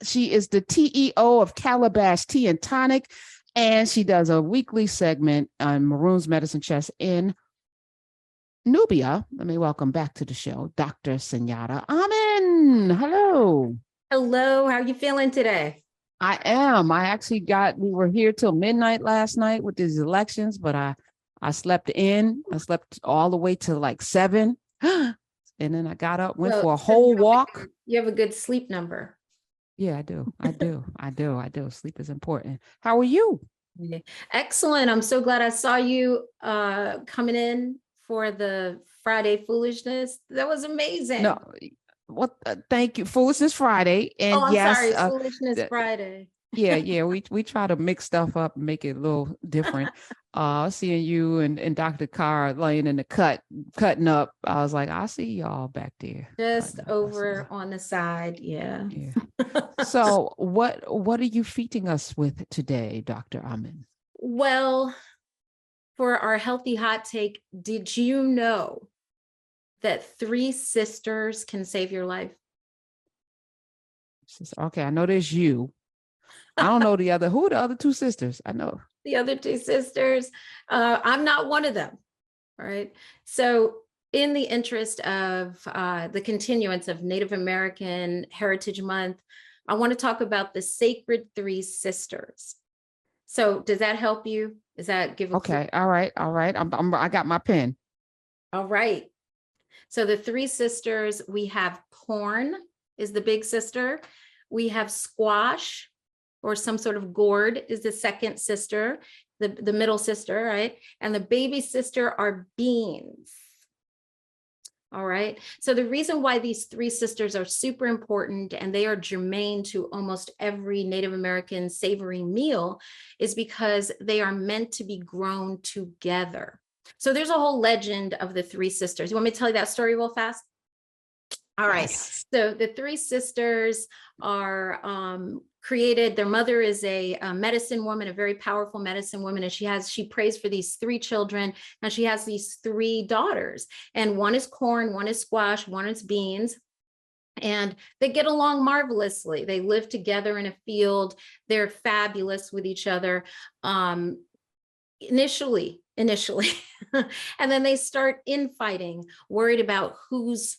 She is the TeaEO of Calabash Tea and Tonic, and she does a weekly segment on Maroon's Medicine Chest in Nubia. Let me welcome back to the show, Dr. Sunyatta Amen. Hello. Hello. How are you feeling today? I am. We were here till midnight last night with these elections, but I slept in. I slept all the way to like 7. And then I got up, went for a whole walk. You have a good sleep number. Yeah, I do. I do. Sleep is important. How are you? Excellent. I'm so glad I saw you coming in for the Friday Foolishness. That was amazing. No, thank you. Foolishness Friday. And I'm yes, sorry, Foolishness Friday. Yeah. We try to mix stuff up and make it a little different. Seeing you and Dr. Carr laying in the cutting up, I was like, I see y'all back there. Just over on the side. Yeah. So what are you feeding us with today, Dr. Amen? Well, for our healthy hot take, did you know that 3 sisters can save your life? Okay, I know there's you. I don't know who are the other 2 sisters? I know. The other 2 sisters. I'm not one of them. All right. So in the interest of the continuance of Native American Heritage Month, I want to talk about the sacred 3 sisters. So does that help you? Does that give a clue? Okay. All right. I got my pen. All right. So the 3 sisters, we have corn is the big sister. We have squash or some sort of gourd is the second sister, the middle sister, right? And the baby sister are beans. All right. So the reason why these 3 sisters are super important and they are germane to almost every Native American savory meal is because they are meant to be grown together. So there's a whole legend of the 3 sisters. You want me to tell you that story real fast? All right. Yes. So the 3 sisters are created. Their mother is a medicine woman, a very powerful medicine woman. And she prays for these 3 children. And she has these 3 daughters. And one is corn, one is squash, one is beans. And they get along marvelously. They live together in a field. They're fabulous with each other. Initially. And then they start infighting, worried about who's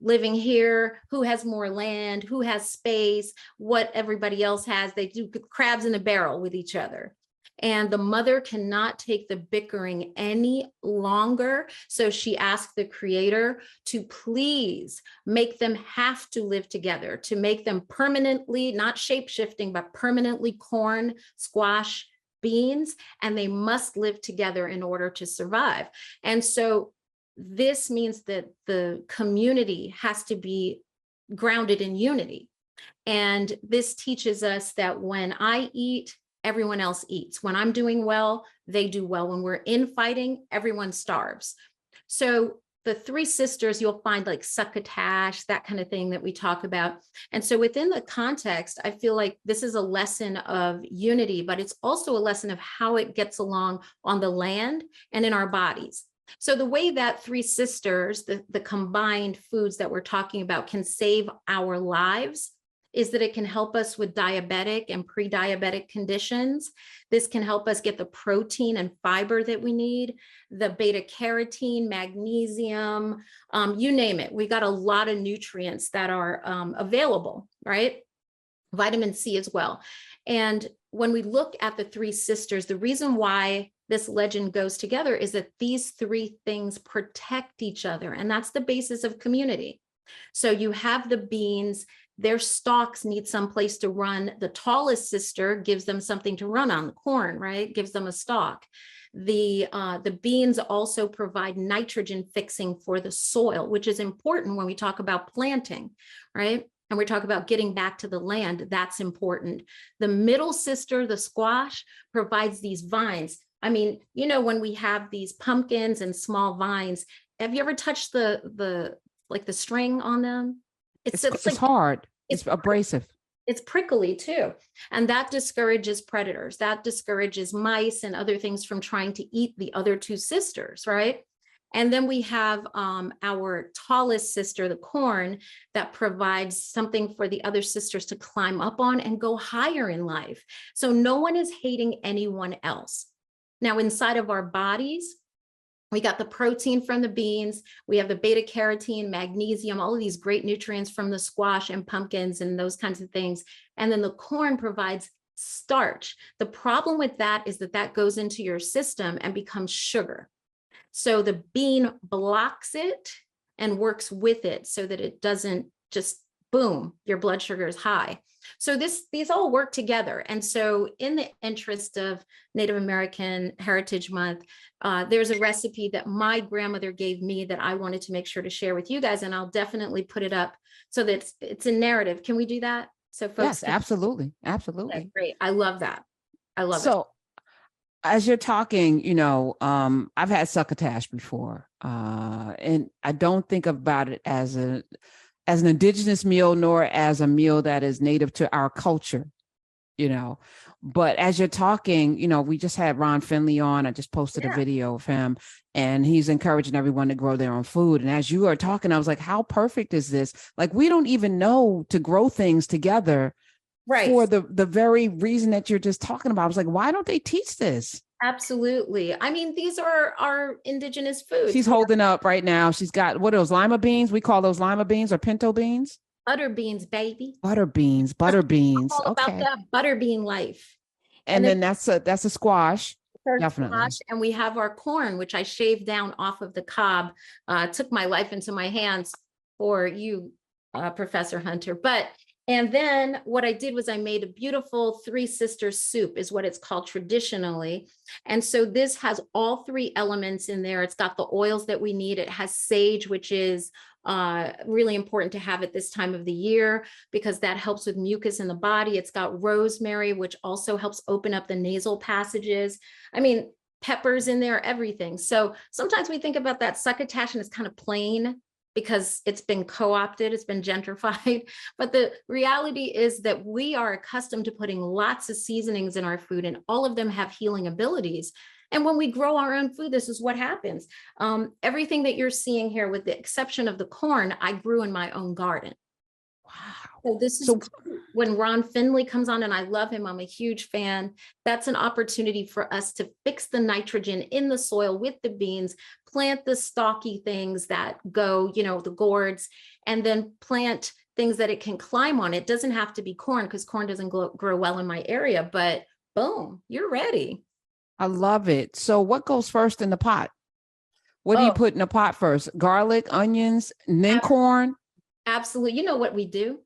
living here, who has more land, who has space, what everybody else has. They do crabs in a barrel with each other. And the mother cannot take the bickering any longer. So she asked the creator to please make them have to live together, to make them permanently, not shape-shifting, but permanently corn, squash, beans, and they must live together in order to survive. And so this means that the community has to be grounded in unity. And this teaches us that when I eat, everyone else eats. When I'm doing well, they do well. When we're infighting, everyone starves. So the 3 sisters, you'll find like succotash, that kind of thing that we talk about. And so within the context, I feel like this is a lesson of unity, but it's also a lesson of how it gets along on the land and in our bodies. So the way that 3 sisters, the combined foods that we're talking about, can save our lives is that it can help us with diabetic and pre-diabetic conditions. This can help us get the protein and fiber that we need, the beta carotene, magnesium, you name it. We got a lot of nutrients that are available, right? Vitamin C as well. And when we look at the 3 sisters, the reason why this legend goes together is that these 3 things protect each other. And that's the basis of community. So you have the beans, their stalks need some place to run. The tallest sister gives them something to run on, the corn, right? Gives them a stalk. The beans also provide nitrogen fixing for the soil, which is important when we talk about planting, right? And we talk about getting back to the land, that's important. The middle sister, the squash, provides these vines. I mean, you know, when we have these pumpkins and small vines, have you ever touched the string on them? It's like, hard. It's abrasive. It's prickly too. And that discourages predators. That discourages mice and other things from trying to eat the other 2 sisters, right? And then we have our tallest sister, the corn, that provides something for the other sisters to climb up on and go higher in life. So no one is hating anyone else. Now, inside of our bodies, we got the protein from the beans. We have the beta carotene, magnesium, all of these great nutrients from the squash and pumpkins and those kinds of things. And then the corn provides starch. The problem with that is that that goes into your system and becomes sugar. So the bean blocks it and works with it so that it doesn't just boom, your blood sugar is high. So these all work together. And so in the interest of Native American Heritage Month, there's a recipe that my grandmother gave me that I wanted to make sure to share with you guys. And I'll definitely put it up so that it's a narrative. Can we do that? So folks. Yes, absolutely. Absolutely. That's great. I love that. I love it. So as you're talking, I've had succotash before, and I don't think about it as an indigenous meal, nor as a meal that is native to our culture, But as you're talking, we just had Ron Finley on. I just posted a video of him, and he's encouraging everyone to grow their own food. And as you are talking, I was like, how perfect is this? Like, we don't even know to grow things together. Right. For the very reason that you're just talking about. I was like, why don't they teach this? Absolutely. I mean, these are our indigenous foods. She's holding up right now. She's got, what are those, lima beans? We call those lima beans or pinto beans? Butter beans, baby. Butter beans. All about that butter bean life. And then that's a squash. Definitely. Squash, and we have our corn, which I shaved down off of the cob. Took my life into my hands for you, Professor Hunter. And then what I did was I made a beautiful Three Sisters soup, is what it's called traditionally. And so this has all three elements in there. It's got the oils that we need. It has sage, which is really important to have at this time of the year because that helps with mucus in the body. It's got rosemary, which also helps open up the nasal passages. I mean, peppers in there, everything. So sometimes we think about that succotash and it's kind of plain, because it's been co-opted, it's been gentrified. But the reality is that we are accustomed to putting lots of seasonings in our food, and all of them have healing abilities. And when we grow our own food, this is what happens. Everything that you're seeing here, with the exception of the corn, I grew in my own garden. Wow. So this is when Ron Finley comes on, and I love him, I'm a huge fan. That's an opportunity for us to fix the nitrogen in the soil with the beans, plant the stalky things that go, the gourds, and then plant things that it can climb on. It doesn't have to be corn, because corn doesn't grow well in my area, but boom, you're ready. I love it. So what goes first in the pot? What do you put in the pot first? Garlic, onions, and then corn? Absolutely. You know what we do?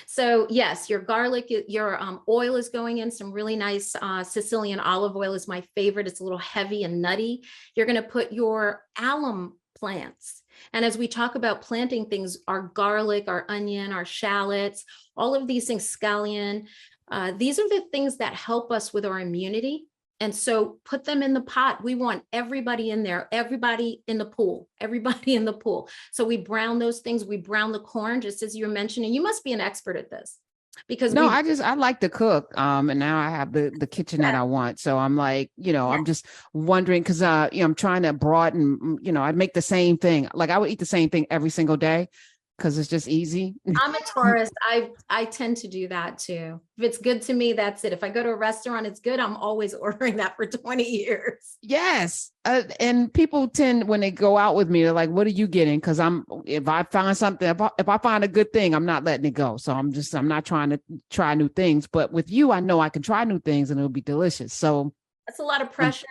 So yes, your garlic, your oil is going in. Some really nice Sicilian olive oil is my favorite. It's a little heavy and nutty. You're going to put your alum plants. And as we talk about planting things, our garlic, our onion, our shallots, all of these things, scallion, these are the things that help us with our immunity. And so put them in the pot. We want everybody in there, everybody in the pool, everybody in the pool. So we brown those things. We brown the corn, just as you were mentioning. You must be an expert at this. Because I like to cook. And now I have the kitchen that I want. So I'm like, I'm just wondering, because I'm trying to broaden, I'd make the same thing. Like I would eat the same thing every single day, because it's just easy. I'm a tourist. I tend to do that too. If it's good to me, that's it. If I go to a restaurant, it's good, I'm always ordering that for 20 years. Yes. And people tend, when they go out with me, they're like, what are you getting? Because if I find something, if I find a good thing, I'm not letting it go. So I'm not trying to try new things. But with you, I know I can try new things and it'll be delicious. So that's a lot of pressure.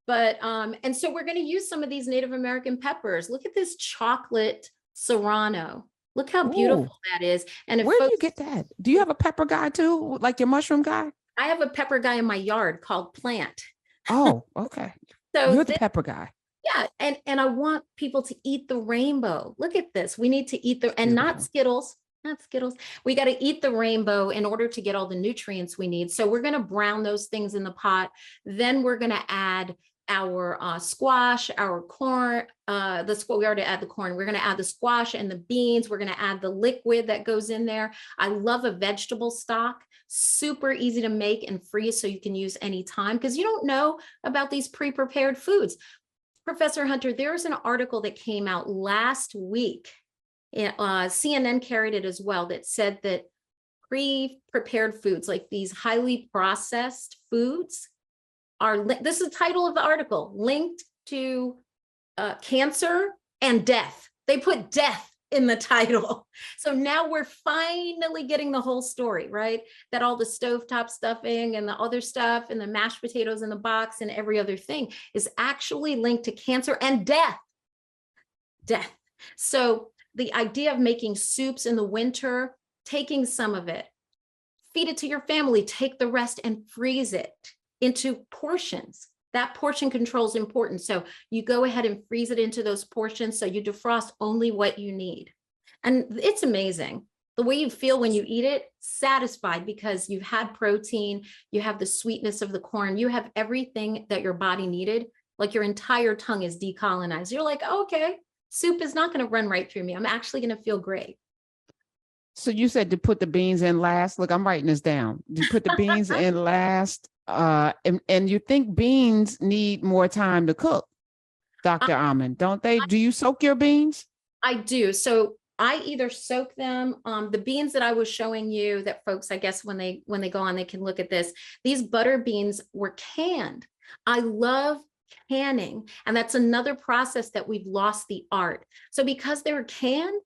But, and so we're going to use some of these Native American peppers. Look at this chocolate serrano. Look how beautiful that is. And where do you get that? Do you have a pepper guy too, like your mushroom guy? I have a pepper guy in my yard called Plant. Oh, okay. So you're the pepper guy. Yeah, and I want people to eat the rainbow. Look at this. We need to eat not Skittles. Not Skittles. We got to eat the rainbow in order to get all the nutrients we need. So we're going to brown those things in the pot. Then we're going to add our squash, our corn, we already add the corn. We're going to add the squash and the beans. We're going to add the liquid that goes in there. I love a vegetable stock, super easy to make and freeze, so you can use anytime, because you don't know about these pre-prepared foods. Professor Hunter, there's an article that came out last week. CNN carried it as well, that said that pre-prepared foods, like these highly processed foods, this is the title of the article, linked to cancer and death. They put death in the title. So now we're finally getting the whole story, right? That all the stovetop stuffing and the other stuff and the mashed potatoes in the box and every other thing is actually linked to cancer and death. Death. So the idea of making soups in the winter, taking some of it, feed it to your family, take the rest and freeze it into portions. That portion control is important. So you go ahead and freeze it into those portions so you defrost only what you need. And it's amazing. The way you feel when you eat it, satisfied because you've had protein, you have the sweetness of the corn, you have everything that your body needed, like your entire tongue is decolonized. You're like, oh, okay, soup is not going to run right through me. I'm actually going to feel great. So you said to put the beans in last. Look, I'm writing this down. You put the beans in last. And you think beans need more time to cook, Dr. Amen, don't they? Do you soak your beans? I do. So I either soak them, the beans that I was showing you that folks, I guess when they go on, they can look at this. These butter beans were canned. I love canning. And that's another process that we've lost the art. So because they were canned,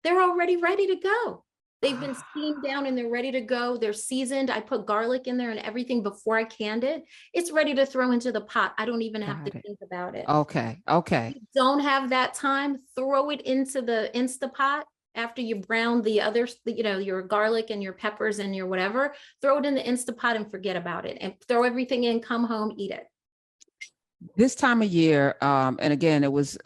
they're already ready to go. They've been steamed down and they're ready to go. They're seasoned. I put garlic in there and everything before I canned it. It's ready to throw into the pot. I don't even have to think about it. Okay. Okay. If you don't have that time, throw it into the Instapot after you brown the others, your garlic and your peppers and your whatever. Throw it in the Instapot and forget about it and throw everything in, come home, eat it. This time of year, and again, it was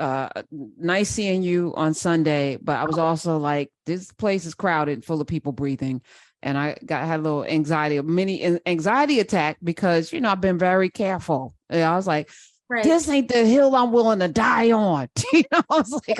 nice seeing you on Sunday, but I was also like, this place is crowded, full of people breathing. And I had a little anxiety, a mini anxiety attack because, I've been very careful. And I was like, Right. This ain't the hill I'm willing to die on. I was like,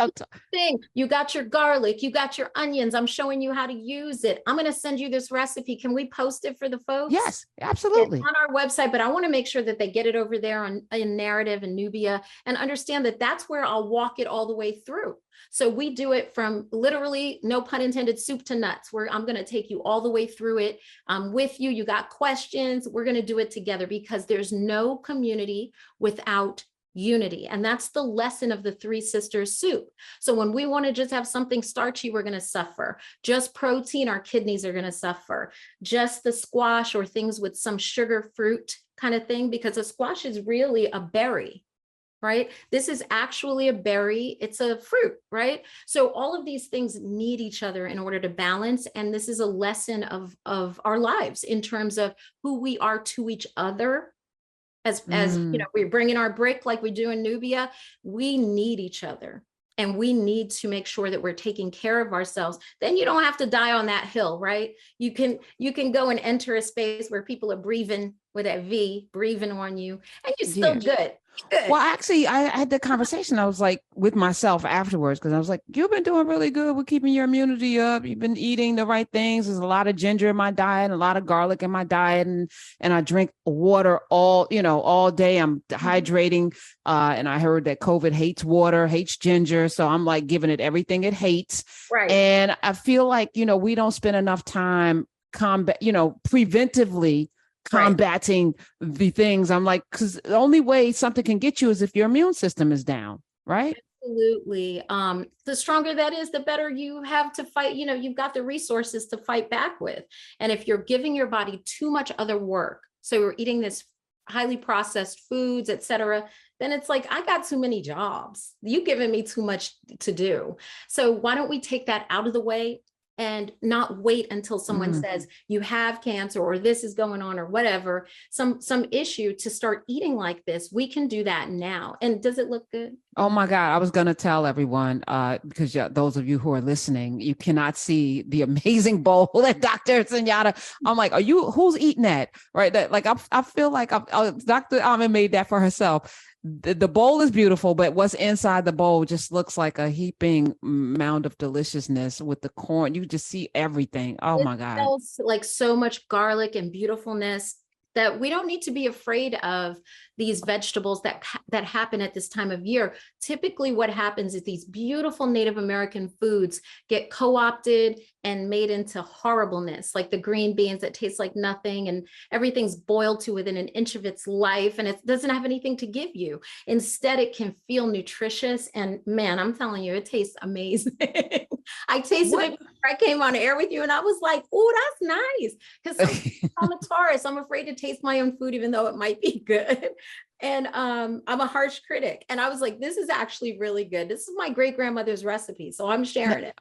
you got your garlic, you got your onions. I'm showing you how to use it. I'm going to send you this recipe. Can we post it for the folks? Yes, absolutely. It's on our website, but I want to make sure that they get it over there in Narrative and Nubia and understand that that's where I'll walk it all the way through. So we do it from literally, no pun intended, soup to nuts, where I'm going to take you all the way through it. I'm with you. You got questions. We're going to do it together because there's no community without unity. And that's the lesson of the Three Sisters soup. So when we want to just have something starchy, we're going to suffer. Just protein, our kidneys are going to suffer. Just the squash or things with some sugar fruit kind of thing, because a squash is really a berry. Right? This is actually a berry. It's a fruit, right? So all of these things need each other in order to balance. And this is a lesson of our lives in terms of who we are to each other. As we're bringing our brick like we do in Nubia, we need each other. And we need to make sure that we're taking care of ourselves. Then you don't have to die on that hill, right? You can go and enter a space where people are breathing with that V, breathing on you, and you're still good. Good. Well, actually, I had the conversation. I was like with myself afterwards, because I was like, you've been doing really good with keeping your immunity up. You've been eating the right things. There's a lot of ginger in my diet, a lot of garlic in my diet, and I drink water all day. I'm hydrating. And I heard that COVID hates water, hates ginger. So I'm like giving it everything it hates. Right. And I feel like, we don't spend enough time preventively combating the things. I'm like, because the only way something can get you is if your immune system is down, right? Absolutely. The stronger that is, the better you have to fight. You've got the resources to fight back with. And if you're giving your body too much other work, so you're eating this highly processed foods, et cetera, then it's like, I got too many jobs. You've given me too much to do. So why don't we take that out of the way and not wait until someone says you have cancer or this is going on or whatever, some issue to start eating like this. We can do that now. And does it look good? Oh my God. I was going to tell everyone, because those of you who are listening, you cannot see the amazing bowl that Dr. Sunyatta, I'm like, who's eating that? Right. That, like, I feel like Dr. Amen made that for herself. The bowl is beautiful, but what's inside the bowl just looks like a heaping mound of deliciousness with the corn. You just see everything. Oh my God. It smells like so much garlic and beautifulness. that we don't need to be afraid of these vegetables that happen at this time of year. Typically what happens is these beautiful Native American foods get co-opted and made into horribleness, like the green beans that taste like nothing, and everything's boiled to within an inch of its life, and it doesn't have anything to give you. Instead, it can feel nutritious, and man, I'm telling you, it tastes amazing. I tasted it before I came on air with you, and I was like, oh, that's nice. Because I'm a Taurus. I'm afraid to taste my own food, even though it might be good. And I'm a harsh critic. And I was like, this is actually really good. This is my great grandmother's recipe, so I'm sharing it.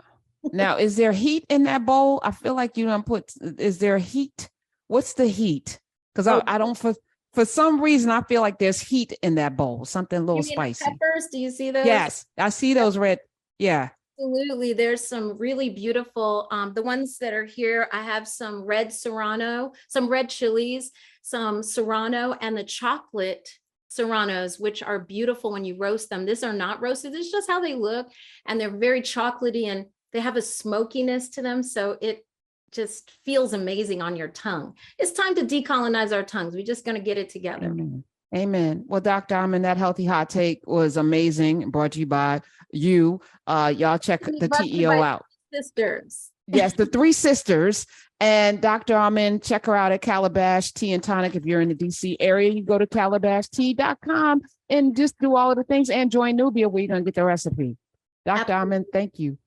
Now, is there heat in that bowl? I feel like you don't put, is there heat? What's the heat? Because I don't, for some reason, I feel like there's heat in that bowl, something a little spicy. Peppers, do you see those? Yes, I see those red. Yeah. Absolutely. There's some really beautiful, the ones that are here. I have some red serrano, some red chilies, some serrano, and the chocolate serranos, which are beautiful when you roast them. These are not roasted. This is just how they look. And they're very chocolatey, and they have a smokiness to them. So it just feels amazing on your tongue. It's time to decolonize our tongues. We're just going to get it together. Amen. Amen. Well, Dr. Amen, that healthy hot take was amazing. Brought to you by you. Y'all check the TeaEO out. Sisters. Yes, the three sisters. And Dr. Amen, check her out at Calabash Tea and Tonic. If you're in the DC area, you go to calabashtea.com and just do all of the things, and join Nubia where you're going to get the recipe. Dr. Amen, thank you.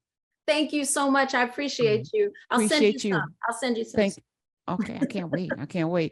Thank you so much. I appreciate you. I'll send you some. Okay, I can't wait. I can't wait.